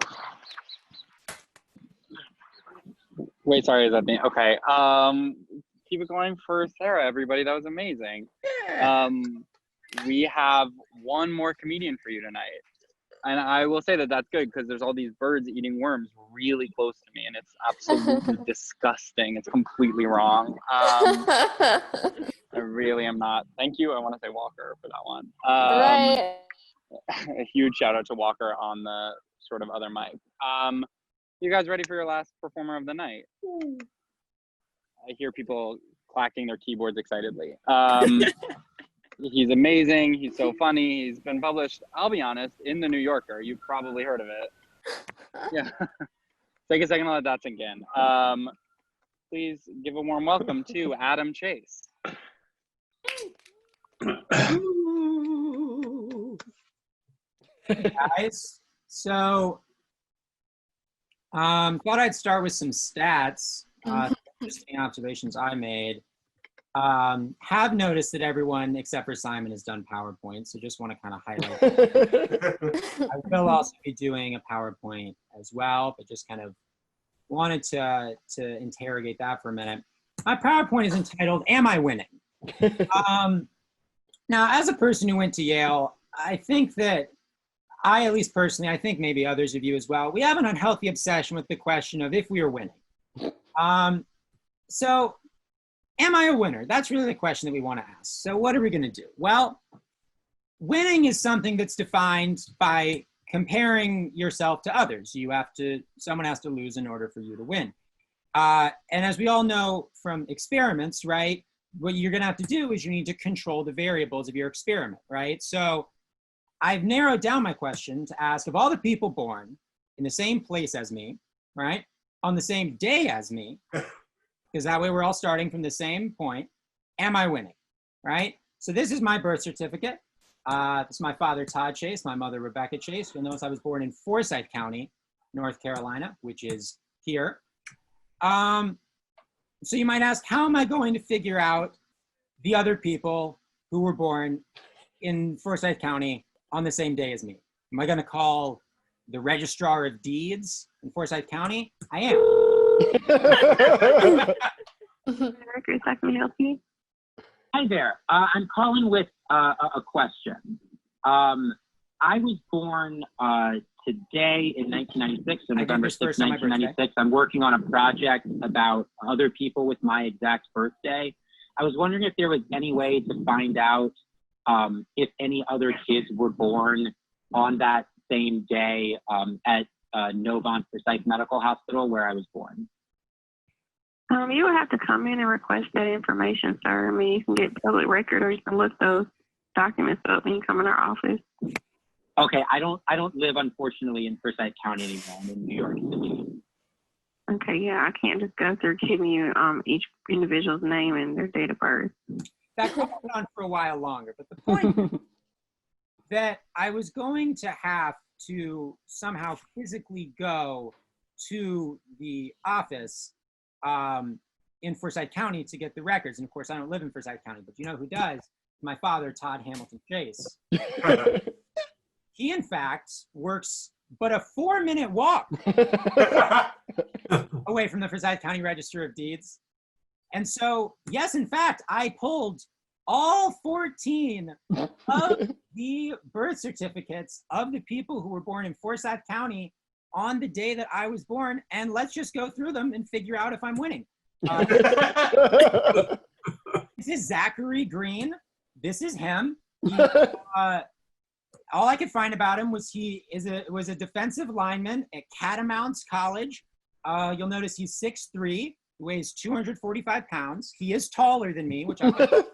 Wait, sorry, is that me? Okay. Keep it going for Sarah, everybody. That was amazing. We have one more comedian for you tonight. And I will say that that's good because there's all these birds eating worms really close to me, and it's absolutely disgusting. It's completely wrong. I really am not. Thank you. I want to say Walker for that one. Right. A huge shout out to Walker on the sort of other mic. You guys ready for your last performer of the night? I hear people clacking their keyboards excitedly. He's amazing. He's so funny. He's been published, I'll be honest, in the New Yorker. You've probably heard of it. Yeah. Take a second to let that sink in. Please give a warm welcome to Adam Chase. Hey guys, so thought I'd start with some stats, interesting observations I made. Have noticed that everyone except for Simon has done PowerPoint, so just want to kind of highlight that. I will also be doing a PowerPoint as well, but just kind of wanted to interrogate that for a minute. My PowerPoint is entitled, "Am I Winning?" Now, as a person who went to Yale, I think that at least personally, I think maybe others of you as well, we have an unhealthy obsession with the question of if we are winning. So, am I a winner? That's really the question that we want to ask. So what are we going to do? Well, winning is something that's defined by comparing yourself to others. Someone has to lose in order for you to win. And as we all know from experiments, right, what you're going to have to do is you need to control the variables of your experiment, right? So I've narrowed down my question to ask, of all the people born in the same place as me, right, on the same day as me, because that way we're all starting from the same point, am I winning, right? So this is my birth certificate. This is my father, Todd Chase, my mother, Rebecca Chase. You'll notice I was born in Forsyth County, North Carolina, which is here. So you might ask, how am I going to figure out the other people who were born in Forsyth County on the same day as me? Am I going to call the registrar of deeds in Forsyth County? I am. Records, I can help you. Hi there. I'm calling with a question. I was born today in 1996, on November 6, 1996. I'm working on a project about other people with my exact birthday. I was wondering if there was any way to find out if any other kids were born on that same day at Novant Forsyth Medical Hospital where I was born. You will have to come in and request that information, sir. I mean, you can get public record or you can look those documents up when you come in our office. Okay, I don't live, unfortunately, in Forsyth County anymore. I'm in New York City. Okay, yeah, I can't just go through giving you each individual's name and their date of birth. That could go on for a while longer, but the point is that I was going to have to somehow physically go to the office in Forsyth County to get the records. And of course, I don't live in Forsyth County, but you know who does? My father, Todd Hamilton Chase. He, in fact, works but a 4-minute walk away from the Forsyth County Register of Deeds. And so, yes, in fact, I pulled all 14 of the birth certificates of the people who were born in Forsyth County on the day that I was born, and let's just go through them and figure out if I'm winning. This is Zachary Green. This is him. He, all I could find about him was he was a defensive lineman at Catamounts College. You'll notice he's 6'3", weighs 245 pounds. He is taller than me, which I'm about.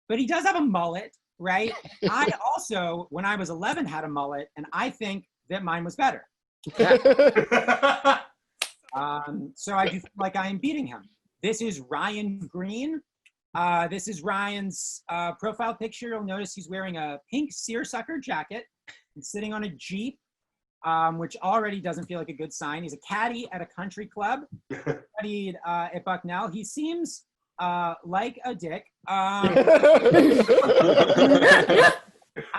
But he does have a mullet, right? I also, when I was 11, had a mullet, and I think that mine was better. So I do feel like I am beating him. This is Ryan Green. This is Ryan's profile picture. You'll notice he's wearing a pink seersucker jacket and sitting on a Jeep, which already doesn't feel like a good sign. He's a caddy at a country club, studied at Bucknell. He seems like a dick. I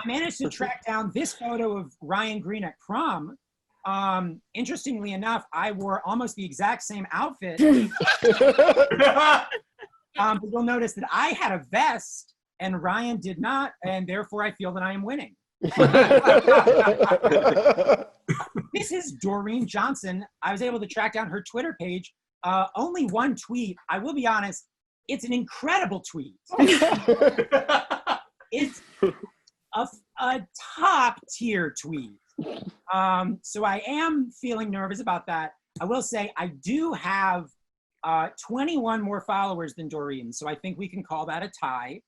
managed to track down this photo of Ryan Green at prom. Interestingly enough, I wore almost the exact same outfit. But you'll notice that I had a vest and Ryan did not, and therefore I feel that I am winning. This is Doreen Johnson. I was able to track down her Twitter page. Only one tweet. I will be honest, it's an incredible tweet. It's a top tier tweet. So I am feeling nervous about that. I will say I do have 21 more followers than Doreen, so I think we can call that a tie.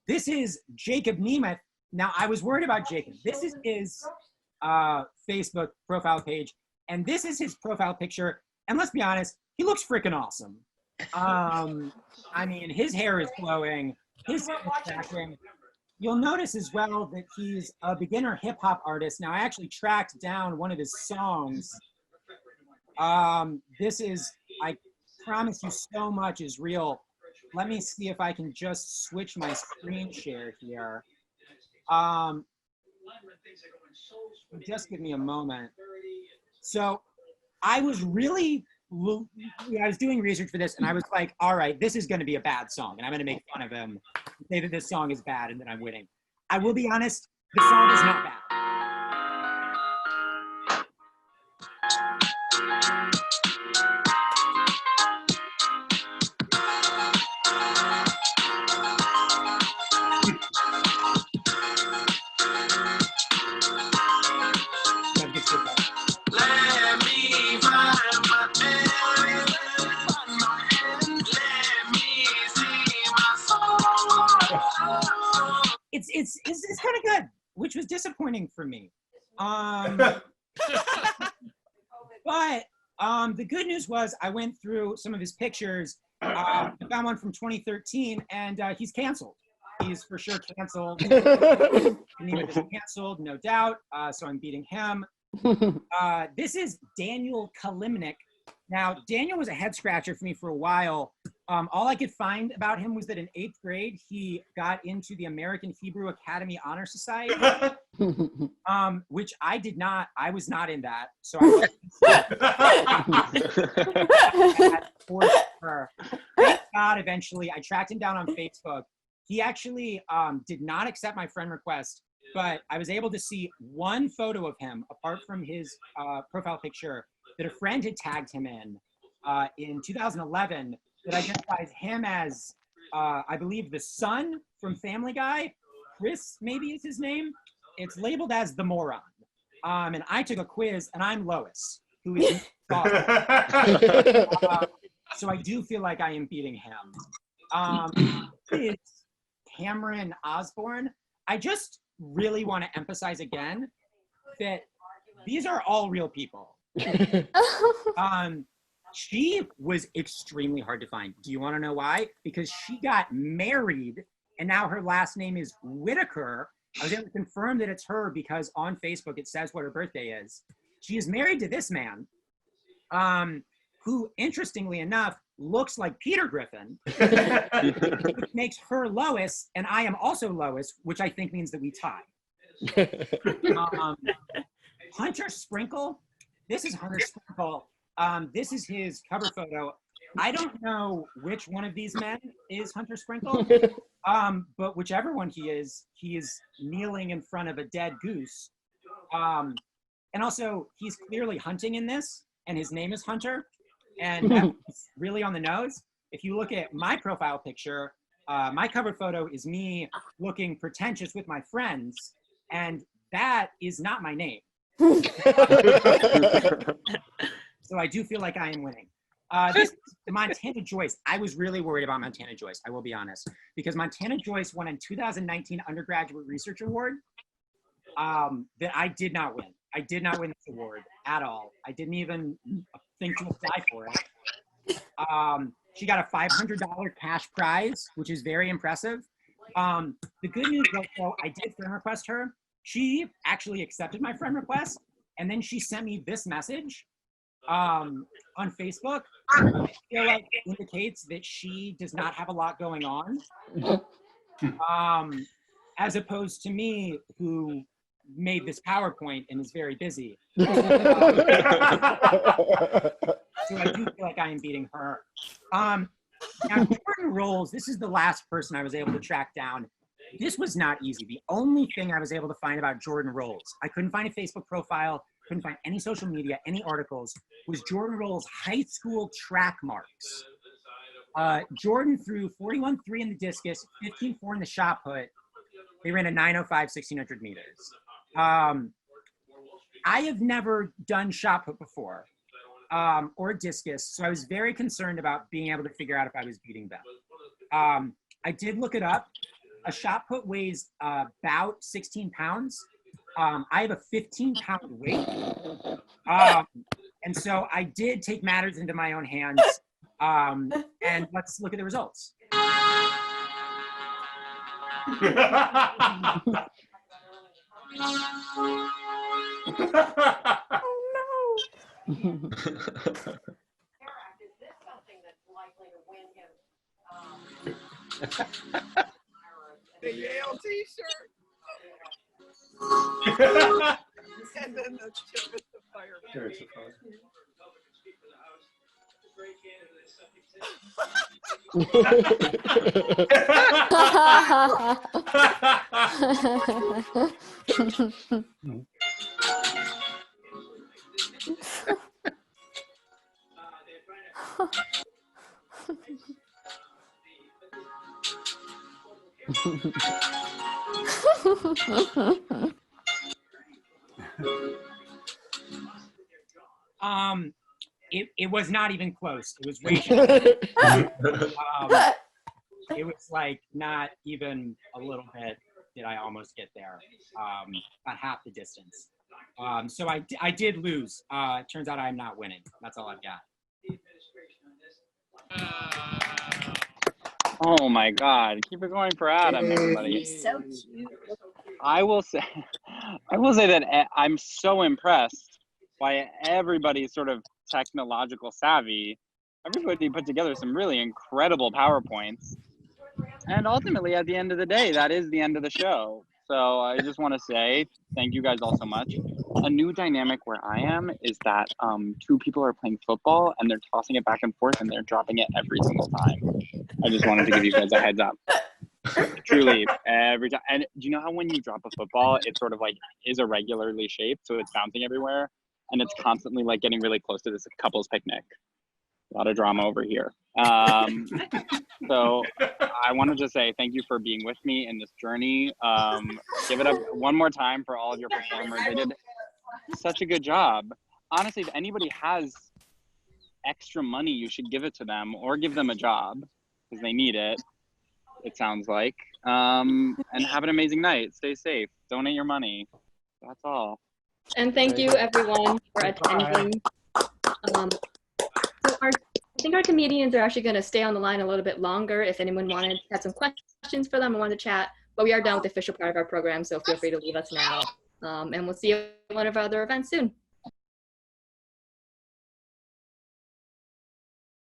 This is Jacob Nemeth. Now, I was worried about Jacob. This is his Facebook profile page, and this is his profile picture. And let's be honest, he looks freaking awesome. I mean, his hair is glowing, his hair is cracking. You'll notice as well that he's a beginner hip hop artist. Now, I actually tracked down one of his songs. This is, I promise you so much is real. Let me see if I can just switch my screen share here. Just give me a moment. So I was really, I was doing research for this and I was like, all right, this is going to be a bad song and I'm going to make fun of him, say that this song is bad and that I'm winning. I will be honest, the song is not bad. It's kind of good, which was disappointing for me. But the good news was I went through some of his pictures. I found one from 2013, and he's canceled. He's for sure canceled. Nemeth is canceled, no doubt. So I'm beating him. This is Daniel Kalimnik. Now, Daniel was a head scratcher for me for a while. All I could find about him was that in 8th grade, he got into the American Hebrew Academy Honor Society, which I did not. I was not in that. So thank God, eventually, I tracked him down on Facebook. He actually did not accept my friend request, but I was able to see one photo of him, apart from his profile picture, that a friend had tagged him in 2011 that identifies him as, I believe, the son from Family Guy. Chris, maybe is his name. It's labeled as the moron. And I took a quiz, and I'm Lois, who is so I do feel like I am beating him. Cameron Osborne, I just really want to emphasize again that these are all real people. She was extremely hard to find. Do you want to know why? Because she got married and now her last name is Whitaker. I was able to confirm that it's her because on Facebook it says what her birthday is. She is married to this man, who, interestingly enough, looks like Peter Griffin, which makes her Lois, and I am also Lois, which I think means that we tie. Hunter Sprinkle, this is Hunter Sprinkle. This is his cover photo. I don't know which one of these men is Hunter Sprinkle, but whichever one he is kneeling in front of a dead goose. And also, he's clearly hunting in this, and his name is Hunter, and that's really on the nose. If you look at my profile picture, my cover photo is me looking pretentious with my friends, and that is not my name. So I do feel like I am winning. This Montana Joyce, I was really worried about Montana Joyce, I will be honest, because Montana Joyce won a 2019 Undergraduate Research Award that I did not win. I did not win this award at all. I didn't even think to apply for it. She got a $500 cash prize, which is very impressive. The good news was, though, I did friend request her. She actually accepted my friend request, and then she sent me this message on Facebook. I feel like it indicates that she does not have a lot going on, as opposed to me, who made this PowerPoint and is very busy. So I do feel like I am beating her. Now, Jordan Rolls, this is the last person I was able to track down. This was not easy. The only thing I was able to find about Jordan Rolls, I couldn't find a Facebook profile, couldn't find any social media, any articles, was Jordan Rolls' high school track marks. Jordan threw 41.3 in the discus, 15.4 in the shot put. They ran a 9:05, 1,600 meters. I have never done shot put before, or discus, so I was very concerned about being able to figure out if I was beating them. I did look it up. A shot put weighs about 16 pounds. I have a 15-pound weight. And so I did take matters into my own hands. And let's look at the results. The Yale t-shirt. And then the chip at the fire. It was not even close. It was way it was like not even a little bit did I almost get there. About half the distance. So I did lose. It turns out I'm not winning. That's all I've got. Oh my God! Keep it going for Adam, everybody. He's so cute. I will say that I'm so impressed by everybody's sort of technological savvy. Everybody put together some really incredible PowerPoints. And ultimately, at the end of the day, that is the end of the show. So I just want to say thank you guys all so much. A new dynamic where I am is that two people are playing football and they're tossing it back and forth and they're dropping it every single time. I just wanted to give you guys a heads up. Truly, every time. And do you know how when you drop a football, it sort of like is irregularly shaped, so it's bouncing everywhere, and it's constantly like getting really close to this couple's picnic. A lot of drama over here. So I want to just say thank you for being with me in this journey. Give it up one more time for all of your performers. They did such a good job. Honestly, if anybody has extra money, you should give it to them or give them a job because they need it. it sounds like. And have an amazing night. Stay safe. Donate your money. That's all. And thank you everyone for attending. So I think our comedians are actually going to stay on the line a little bit longer if anyone had some questions for them and wanted to chat. But we are done with the official part of our program, so feel free to leave us now. And we'll see you at one of our other events soon.